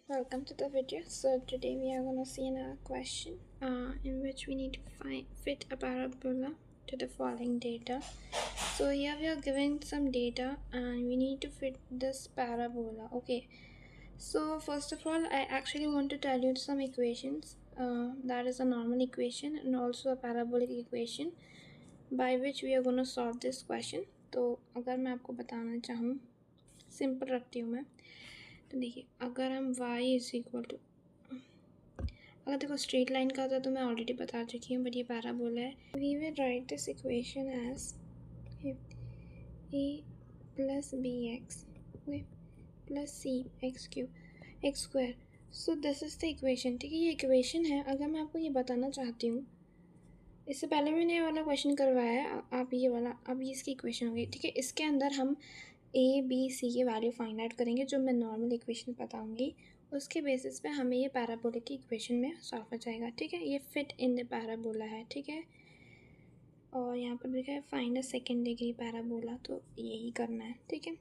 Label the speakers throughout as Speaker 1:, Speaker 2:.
Speaker 1: Welcome to the video. So today we are going to see another question in which we need to fit a parabola to the following data. So here we are given some data and we need to fit this parabola. Okay, so first of all I actually want to tell you some equations. That is a normal equation and also a parabolic equation by which we are going to solve this question. तो अगर मैं आपको बताना चाहूँ, simple रखती हूँ मैं, तो देखिए अगर हम y इज इक्वल टू, अगर देखो स्ट्रेट लाइन का था तो मैं ऑलरेडी बता चुकी हूँ, बट ये पैराबोला है. We will write this equation as a plus b x plus c x cube x square. So this is the equation. ठीक है, ये इक्वेशन है. अगर मैं आपको ये बताना चाहती हूँ, इससे पहले मैंने ये वाला क्वेश्चन करवाया है, आप ये वाला, अब ये इसकी इक्वेशन होगी. ठीक है, इसके अंदर हम ए बी सी की वैल्यू फाइंड आउट करेंगे जो मैं नॉर्मल इक्वेशन बताऊंगी. उसके बेसिस पे हमें ये पैराबोला की इक्वेशन में सॉल्व हो जाएगा. ठीक है, ये फिट इन द पैराबोला है. ठीक है, और यहाँ पर लिखा है find a second degree parabola, तो यही करना है. ठीक है,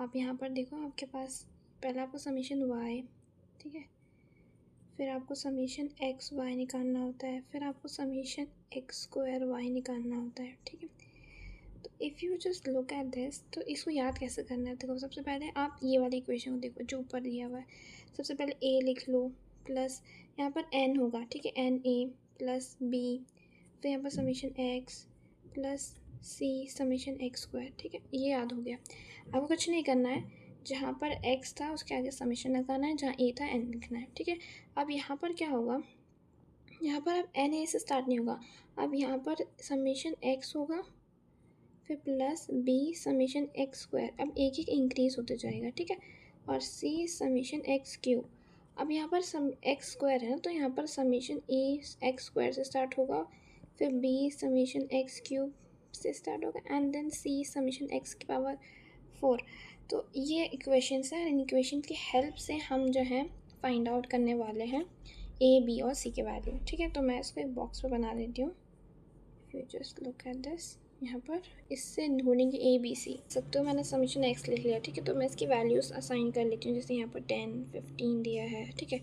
Speaker 1: आप यहाँ पर देखो, आपके पास पहले आपको समीशन वाई, ठीक है, फिर आपको समीशन एक्स वाई निकालना होता है, फिर आपको समीशन एक्स स्क्वायर वाई निकालना होता है. ठीक है, तो if you just look at this, तो इसको याद कैसे करना है. देखो सबसे पहले आप ये वाली इक्वेशन को देखो जो ऊपर दिया हुआ है. सबसे पहले ए लिख लो प्लस यहाँ पर एन होगा. ठीक है, एन ए प्लस बी, फिर यहाँ पर समीशन एक्स प्लस सी समीशन एक्स स्क्वायर. ठीक है, ये याद हो गया. आपको कुछ नहीं करना है, जहाँ पर एक्स था उसके आगे समीशन लगाना है, जहाँ ए था एन लिखना है. ठीक है, अब यहाँ पर क्या होगा, यहाँ पर अब एन ए से स्टार्ट नहीं होगा, अब यहाँ पर समीशन एक्स होगा, फिर plus b summation x square. अब एक एक इंक्रीज होते जाएगा. ठीक है, और सी समीशन एक्स क्यूब. अब यहाँ पर सम एक्स स्क्वायर है ना, तो यहाँ पर समीशन ए एक्स स्क्वायर से स्टार्ट होगा, फिर बी समीशन एक्स क्यूब से स्टार्ट होगा, and then c summation x की पावर 4. तो ये इक्वेशंस है, इन इक्वेशन की हेल्प से हम जो है फाइंड आउट करने वाले हैं ए बी और सी के वैल्यू. ठीक है, तो मैं इसको एक बॉक्स में बना देती हूँ. You just look at this, यहाँ पर इससे ढूंढेंगे ए बी सी. सकते हो मैंने समीशन एक्स लिख लिया. ठीक है, तो मैं इसकी वैल्यूज़ असाइन कर लेती हूँ, जैसे यहाँ पर 10 15 दिया है. ठीक है,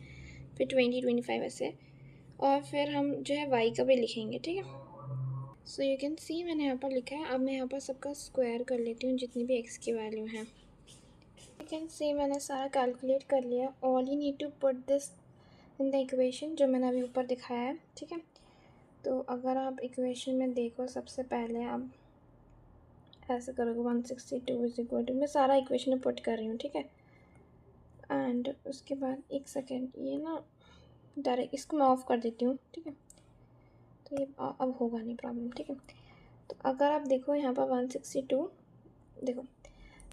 Speaker 1: फिर 20 25 ऐसे, और फिर हम जो है वाई का भी लिखेंगे. ठीक है, सो यू कैन सी मैंने यहाँ पर लिखा है. अब मैं यहाँ पर सबका स्क्वायर कर लेती हूँ जितनी भी एक्स की वैल्यू है. यू कैन सी मैंने सारा कैलकुलेट कर लिया. All you need to put this in the equation जो मैंने अभी ऊपर दिखाया है. ठीक है, तो अगर आप इक्वेशन में देखो, सबसे पहले आप ऐसे करोगे 162 इज इक्वल टू, मैं सारा इक्वेशन में पुट कर रही हूँ. ठीक है, एंड उसके बाद एक सेकेंड, ये ना डायरेक्ट इसको मैं ऑफ़ कर देती हूँ. ठीक है, तो ये अब होगा नहीं प्रॉब्लम. ठीक है, तो अगर आप देखो यहाँ पर 162, देखो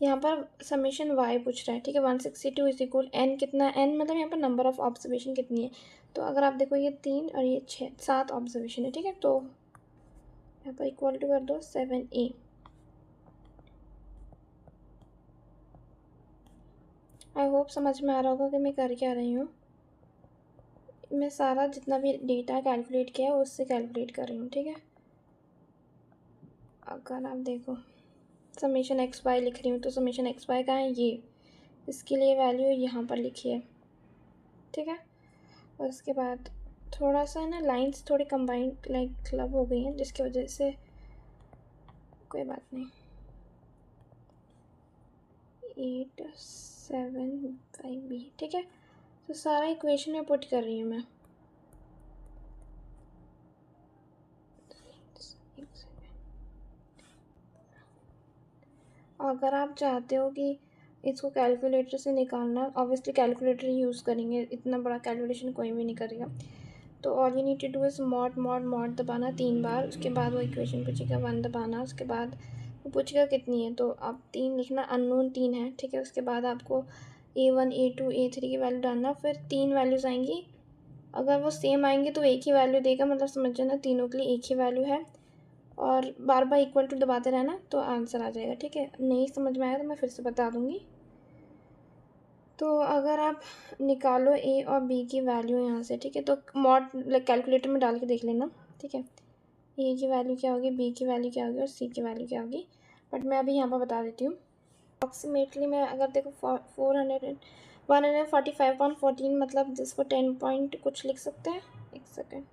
Speaker 1: यहाँ पर समीशन वाई पूछ रहा है. ठीक है, 162 इज इक्वल एन कितना है, एन मतलब यहाँ पर नंबर ऑफ ऑब्जर्वेशन कितनी है. तो अगर आप देखो ये 3 और ये 6 7 ऑब्जर्वेशन है. ठीक है, तो यहाँ पर इक्वल टू कर दो 7a. आई होप समझ में आ रहा होगा कि मैं कर क्या रही हूँ. मैं सारा जितना भी डेटा कैलकुलेट किया है उससे कैलकुलेट कर रही हूँ. ठीक है, अगर आप देखो समीशन एक्स वाई लिख रही हूँ, तो समीशन एक्स वाई कहाँ है, ये, इसके लिए वैल्यू यहाँ पर लिखी है. ठीक है, और उसके बाद थोड़ा सा ना लाइंस थोड़ी कंबाइंड लाइक क्लब हो गई हैं, जिसकी वजह से कोई बात नहीं. 875b. ठीक है, तो सारा इक्वेशन में पुट कर रही हूँ मैं. अगर आप चाहते हो कि इसको कैलकुलेटर से निकालना, ऑब्वियसली कैलकुलेटर यूज़ करेंगे, इतना बड़ा कैलकुलेशन कोई भी नहीं करेगा. तो all you need to do is mod mod mod दबाना 3 बार. उसके बाद वो इक्वेशन पूछेगा 1 दबाना, उसके बाद वो पूछेगा कितनी है, तो आप 3 लिखना, अननोन 3 है. ठीक है, उसके बाद आपको A1 A2 A3 की वैल्यू डालना, फिर 3 वैल्यूज़ आएंगी. अगर वो सेम आएंगे तो एक ही वैल्यू देगा, मतलब समझ जाना तीनों के लिए एक ही वैल्यू है, और बार बार इक्वल टू दबाते रहना तो आंसर आ जाएगा. ठीक है, नहीं समझ में आया तो मैं फिर से बता दूँगी. तो अगर आप निकालो ए और बी की वैल्यू यहाँ से. ठीक है, तो मॉड कैलकुलेटर में डाल के देख लेना. ठीक है, ए की वैल्यू क्या होगी, बी की वैल्यू क्या होगी और सी की वैल्यू क्या होगी, बट मैं अभी यहाँ पर बता देती हूँ. अप्रॉक्सीमेटली मैं अगर देखो 145/14 मतलब जिसको 10 पॉइंट कुछ लिख सकते हैं, एक सेकेंड,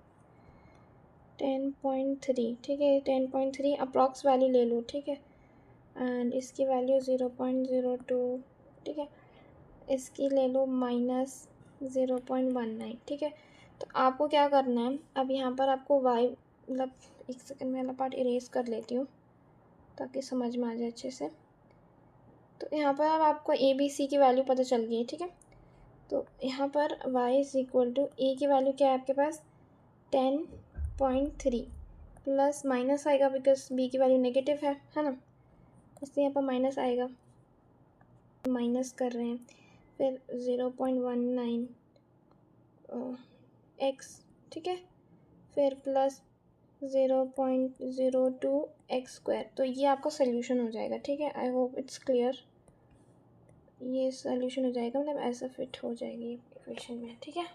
Speaker 1: 10.3, ठीक है, 10.3 अप्रॉक्स वैल्यू ले लो, ठीक है, एंड इसकी वैल्यू 0.02, ठीक है, इसकी ले लो -0.19, ठीक है। तो आपको क्या करना है, अब यहाँ पर आपको वाई मतलब, एक सेकेंड मैं वाला पार्ट इरेज कर लेती हूँ ताकि समझ में आ जाए अच्छे से। तो यहाँ पर अब आपको ए बी सी की वैल्यू पता चल गई है, ठीक है। तो यहाँ पर y इज़ इक्वल टू ए की वैल्यू क्या है आपके पास 10.3 प्लस माइनस आएगा बिकॉज b की वैल्यू नेगेटिव है ना, इसलिए यहाँ पर माइनस आएगा, माइनस कर रहे हैं, फिर 0.19 x, ठीक है, फिर प्लस 0.02 एक्स स्क्वायर। तो ये आपका सोल्यूशन हो जाएगा, ठीक है। आई होप इट्स क्लियर, ये सोल्यूशन हो जाएगा, मतलब ऐसा फिट हो जाएगी इक्वेशन में, ठीक है।